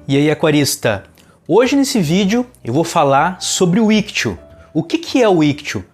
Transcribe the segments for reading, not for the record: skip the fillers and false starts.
E aí, aquarista? Hoje nesse vídeo eu vou falar sobre o ictio. O que é o ictio?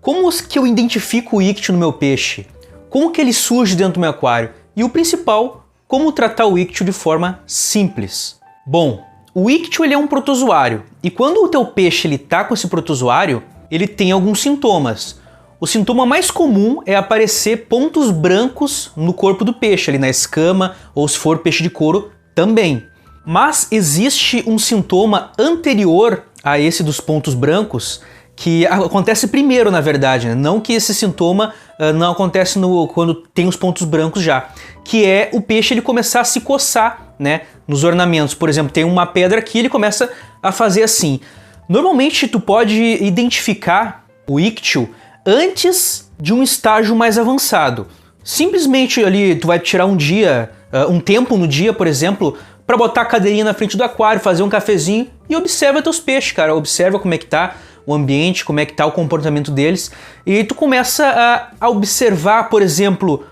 Como que eu identifico o ictio no meu peixe? Como que ele surge dentro do meu aquário? E o principal, como tratar o ictio de forma simples. Bom, o ictio ele é um protozoário e quando o teu peixe está com esse protozoário, ele tem alguns sintomas. O sintoma mais comum é aparecer pontos brancos no corpo do peixe, ali na escama, ou se for peixe de couro, também. Mas existe um sintoma anterior a esse dos pontos brancos, que acontece primeiro, na verdade, né? Não que esse sintoma não acontece quando tem os pontos brancos já, que é o peixe ele começar a se coçar, né, nos ornamentos. Por exemplo, tem uma pedra aqui, ele começa a fazer assim. Normalmente tu pode identificar o ictio antes de um estágio mais avançado. Simplesmente ali tu vai tirar um tempo no dia, por exemplo, para botar a cadeirinha na frente do aquário, fazer um cafezinho e observa teus peixes, cara. Observa como é que tá o ambiente, como é que tá o comportamento deles. E aí tu começa a observar, por exemplo,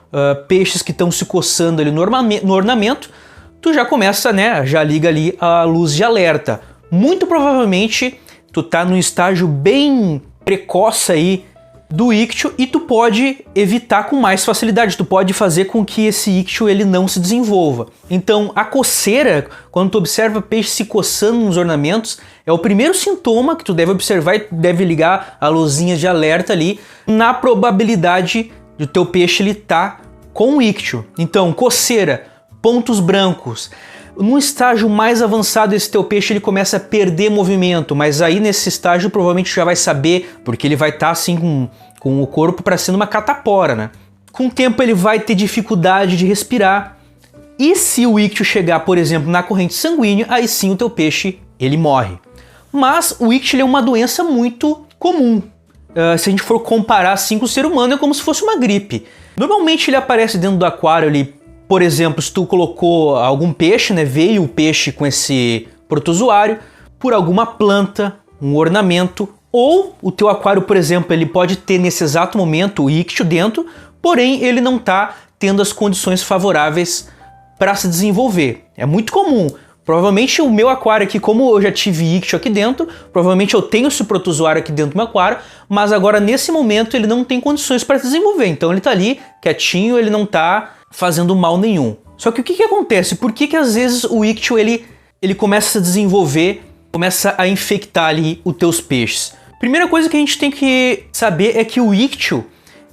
peixes que estão se coçando ali no ornamento. Tu já começa, né, já liga ali a luz de alerta. Muito provavelmente tu tá num estágio bem precoce aí do ictio e tu pode evitar com mais facilidade, tu pode fazer com que esse ictio ele não se desenvolva. Então a coceira, quando tu observa peixe se coçando nos ornamentos, é o primeiro sintoma que tu deve observar e deve ligar a luzinha de alerta ali na probabilidade do teu peixe ele estar com o ictio. Então coceira, pontos brancos. Num estágio mais avançado, esse teu peixe ele começa a perder movimento, mas aí nesse estágio provavelmente já vai saber, porque ele vai estar assim com o corpo parecendo uma catapora, né? Com o tempo ele vai ter dificuldade de respirar. E se o ictio chegar, por exemplo, na corrente sanguínea, aí sim o teu peixe ele morre. Mas o ictio ele é uma doença muito comum. Se a gente for comparar assim com o ser humano, é como se fosse uma gripe. Normalmente ele aparece dentro do aquário ali. Por exemplo, se tu colocou algum peixe, né, veio o peixe com esse protozoário, por alguma planta, um ornamento, ou o teu aquário, por exemplo, ele pode ter nesse exato momento o ictio dentro, porém ele não está tendo as condições favoráveis para se desenvolver. É muito comum. Provavelmente o meu aquário aqui, como eu já tive ictio aqui dentro, provavelmente eu tenho esse protozoário aqui dentro do meu aquário, mas agora nesse momento ele não tem condições para se desenvolver. Então ele está ali quietinho, ele não está fazendo mal nenhum. Só que o que acontece? Por que às vezes o ictio ele começa a se desenvolver, começa a infectar ali os teus peixes? Primeira coisa que a gente tem que saber é que o ictio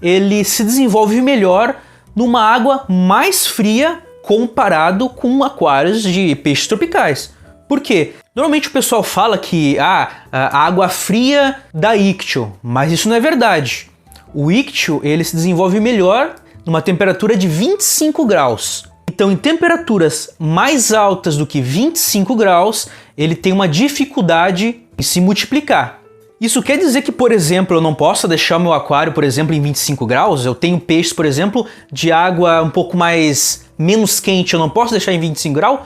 ele se desenvolve melhor numa água mais fria comparado com aquários de peixes tropicais. Por quê? Normalmente o pessoal fala que a água fria dá ictio, mas isso não é verdade. O ictio ele se desenvolve melhor numa temperatura de 25 graus. Então, em temperaturas mais altas do que 25 graus, ele tem uma dificuldade em se multiplicar. Isso quer dizer que, por exemplo, eu não posso deixar o meu aquário, por exemplo, em 25 graus? Eu tenho peixes, por exemplo, de água um pouco menos quente, eu não posso deixar em 25 graus?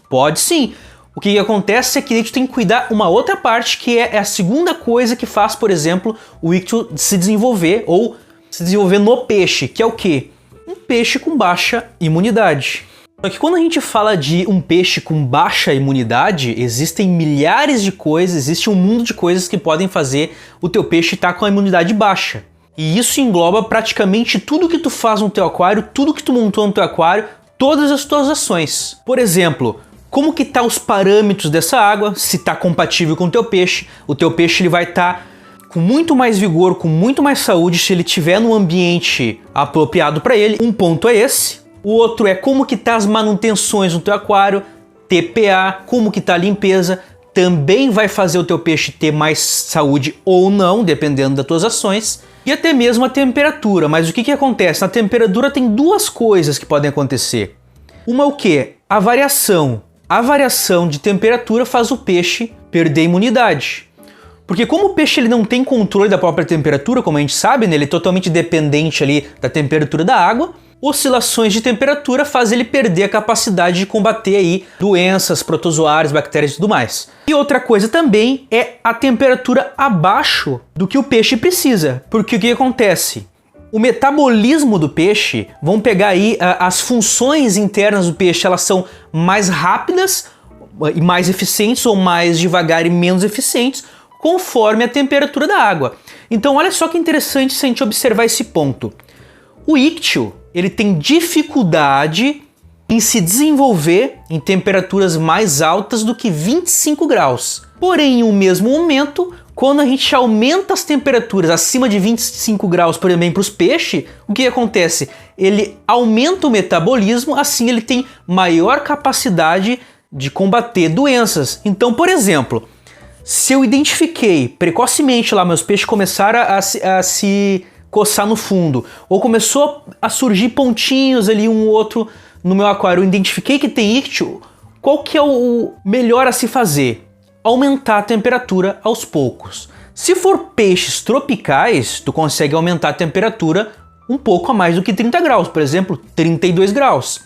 Pode sim. O que acontece é que a gente tem que cuidar uma outra parte, que é a segunda coisa que faz, por exemplo, o ictio se desenvolver ou se desenvolver no peixe, que é o quê? Um peixe com baixa imunidade. Só que quando a gente fala de um peixe com baixa imunidade, existem milhares de coisas, existe um mundo de coisas que podem fazer o teu peixe estar com a imunidade baixa. E isso engloba praticamente tudo que tu faz no teu aquário, tudo que tu montou no teu aquário, todas as tuas ações. Por exemplo, como que tá os parâmetros dessa água, se está compatível com o teu peixe ele vai estar com muito mais vigor, com muito mais saúde se ele estiver num ambiente apropriado para ele. Um ponto é esse. O outro é como que tá as manutenções no teu aquário, TPA, como que tá a limpeza. Também vai fazer o teu peixe ter mais saúde ou não, dependendo das tuas ações. E até mesmo a temperatura. Mas o que acontece? Na temperatura tem duas coisas que podem acontecer. Uma é o quê? A variação. A variação de temperatura faz o peixe perder imunidade. Porque como o peixe ele não tem controle da própria temperatura, como a gente sabe, né, ele é totalmente dependente ali da temperatura da água, oscilações de temperatura faz ele perder a capacidade de combater aí doenças, protozoários, bactérias e tudo mais. E outra coisa também é a temperatura abaixo do que o peixe precisa. Porque o que acontece? O metabolismo do peixe, vão pegar aí as funções internas do peixe, elas são mais rápidas e mais eficientes ou mais devagar e menos eficientes, conforme a temperatura da água. Então olha só que interessante se a gente observar esse ponto. O íctio, ele tem dificuldade em se desenvolver em temperaturas mais altas do que 25 graus. Porém, em um mesmo momento, quando a gente aumenta as temperaturas acima de 25 graus, por exemplo, para os peixes, o que acontece? Ele aumenta o metabolismo, assim ele tem maior capacidade de combater doenças. Então, por exemplo, se eu identifiquei precocemente lá, meus peixes começaram a se coçar no fundo, ou começou a surgir pontinhos ali, um outro no meu aquário, eu identifiquei que tem íctio, qual que é o melhor a se fazer? Aumentar a temperatura aos poucos. Se for peixes tropicais, tu consegue aumentar a temperatura um pouco a mais do que 30 graus, por exemplo, 32 graus.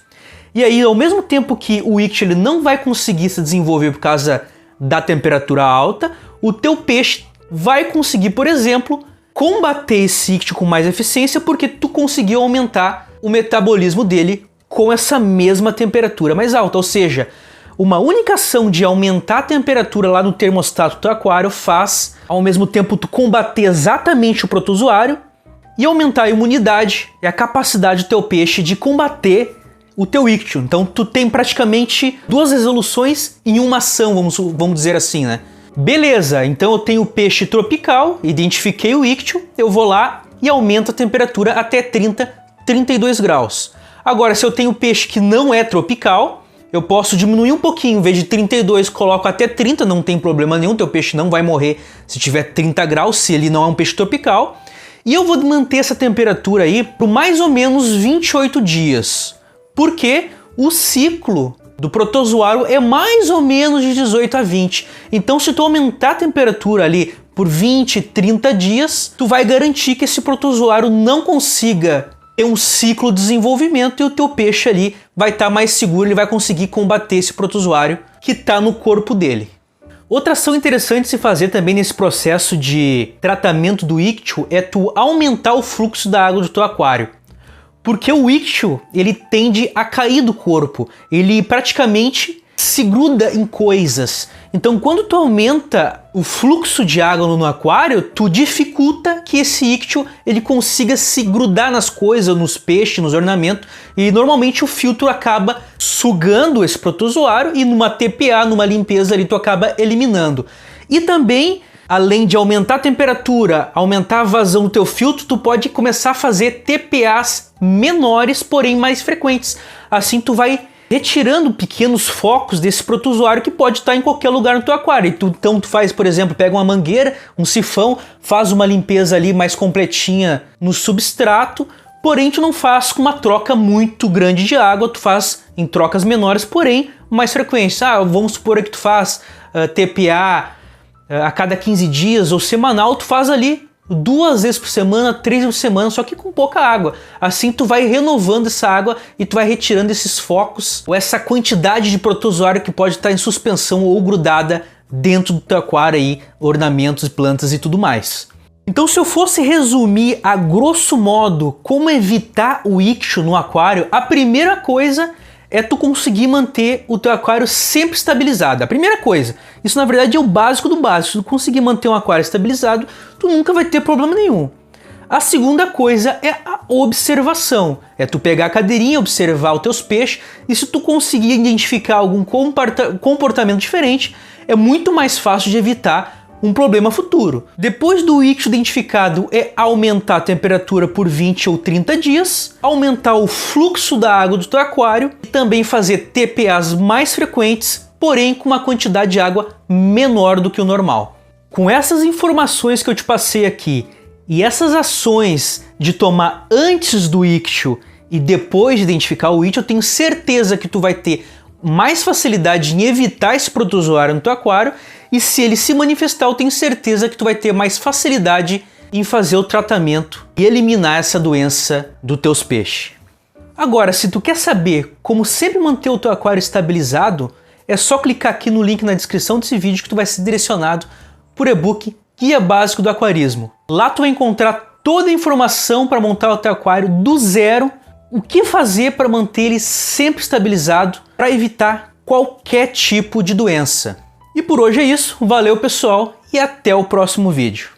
E aí, ao mesmo tempo que o íctio ele não vai conseguir se desenvolver por causa da temperatura alta, o teu peixe vai conseguir, por exemplo, combater esse íctio com mais eficiência porque tu conseguiu aumentar o metabolismo dele com essa mesma temperatura mais alta. Ou seja, uma única ação de aumentar a temperatura lá no termostato do aquário faz, ao mesmo tempo, tu combater exatamente o protozoário e aumentar a imunidade e a capacidade do teu peixe de combater o teu íctio. Então tu tem praticamente duas resoluções em uma ação, vamos dizer assim, né? Beleza, então eu tenho o peixe tropical, identifiquei o íctio, eu vou lá e aumento a temperatura até 32 graus. Agora, se eu tenho peixe que não é tropical, eu posso diminuir um pouquinho, em vez de 32, coloco até 30, não tem problema nenhum, teu peixe não vai morrer se tiver 30 graus, se ele não é um peixe tropical. E eu vou manter essa temperatura aí por mais ou menos 28 dias, porque o ciclo do protozoário é mais ou menos de 18 a 20. Então, se tu aumentar a temperatura ali por 20, 30 dias, tu vai garantir que esse protozoário não consiga ter um ciclo de desenvolvimento e o teu peixe ali vai estar mais seguro, ele vai conseguir combater esse protozoário que está no corpo dele. Outra ação interessante de se fazer também nesse processo de tratamento do íctio é tu aumentar o fluxo da água do teu aquário. Porque o íctio, ele tende a cair do corpo, ele praticamente se gruda em coisas. Então, quando tu aumenta o fluxo de água no aquário, tu dificulta que esse íctio ele consiga se grudar nas coisas, nos peixes, nos ornamentos, e normalmente o filtro acaba sugando esse protozoário e numa TPA, numa limpeza ali, tu acaba eliminando. E também, além de aumentar a temperatura, aumentar a vazão do teu filtro, tu pode começar a fazer TPAs menores, porém mais frequentes. Assim tu vai retirando pequenos focos desse protozoário que pode estar em qualquer lugar no teu aquário. Então tu faz, por exemplo, pega uma mangueira, um sifão, faz uma limpeza ali mais completinha no substrato, porém tu não faz com uma troca muito grande de água, tu faz em trocas menores, porém mais frequentes. Vamos supor que tu faz TPA a cada 15 dias ou semanal, tu faz ali 2 vezes por semana, 3 vezes por semana, só que com pouca água. Assim tu vai renovando essa água e tu vai retirando esses focos ou essa quantidade de protozoário que pode estar em suspensão ou grudada dentro do teu aquário aí, ornamentos, plantas e tudo mais. Então, se eu fosse resumir a grosso modo como evitar o íctio no aquário, a primeira coisa é tu conseguir manter o teu aquário sempre estabilizado. A primeira coisa, isso na verdade é o básico do básico. Se tu conseguir manter um aquário estabilizado, tu nunca vai ter problema nenhum. A segunda coisa é a observação. É tu pegar a cadeirinha, observar os teus peixes, e se tu conseguir identificar algum comportamento diferente, é muito mais fácil de evitar um problema futuro. Depois do íctio identificado é aumentar a temperatura por 20 ou 30 dias, aumentar o fluxo da água do teu aquário e também fazer TPAs mais frequentes, porém com uma quantidade de água menor do que o normal. Com essas informações que eu te passei aqui e essas ações de tomar antes do íctio e depois de identificar o íctio, eu tenho certeza que tu vai ter mais facilidade em evitar esse protozoário no teu aquário, e se ele se manifestar, eu tenho certeza que tu vai ter mais facilidade em fazer o tratamento e eliminar essa doença dos teus peixes. Agora, se tu quer saber como sempre manter o teu aquário estabilizado, é só clicar aqui no link na descrição desse vídeo que tu vai ser direcionado por e-book Guia Básico do Aquarismo. Lá tu vai encontrar toda a informação para montar o teu aquário do zero, o que fazer para manter ele sempre estabilizado, para evitar qualquer tipo de doença. E por hoje é isso, valeu pessoal e até o próximo vídeo.